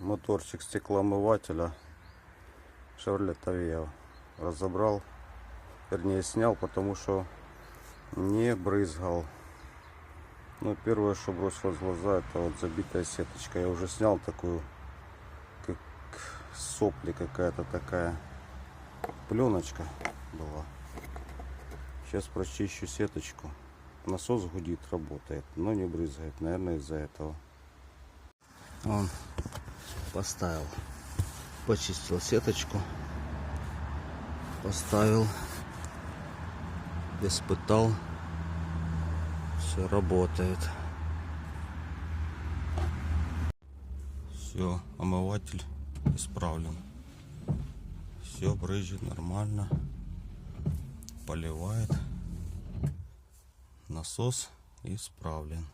моторчик стеклоомывателя Chevrolet Aveo. Разобрал, вернее снял, потому что не брызгал. Ну, первое, что бросилось в глаза, это вот забитая сеточка. Я уже снял такую, как сопли какая-то такая пленочка была. Сейчас прочищу сеточку. Насос гудит, работает, но не брызгает, наверное, из-за этого. Он поставил, почистил сеточку, поставил, испытал, все работает. Все, омыватель исправлен, все брызжет нормально, поливает, насос исправлен.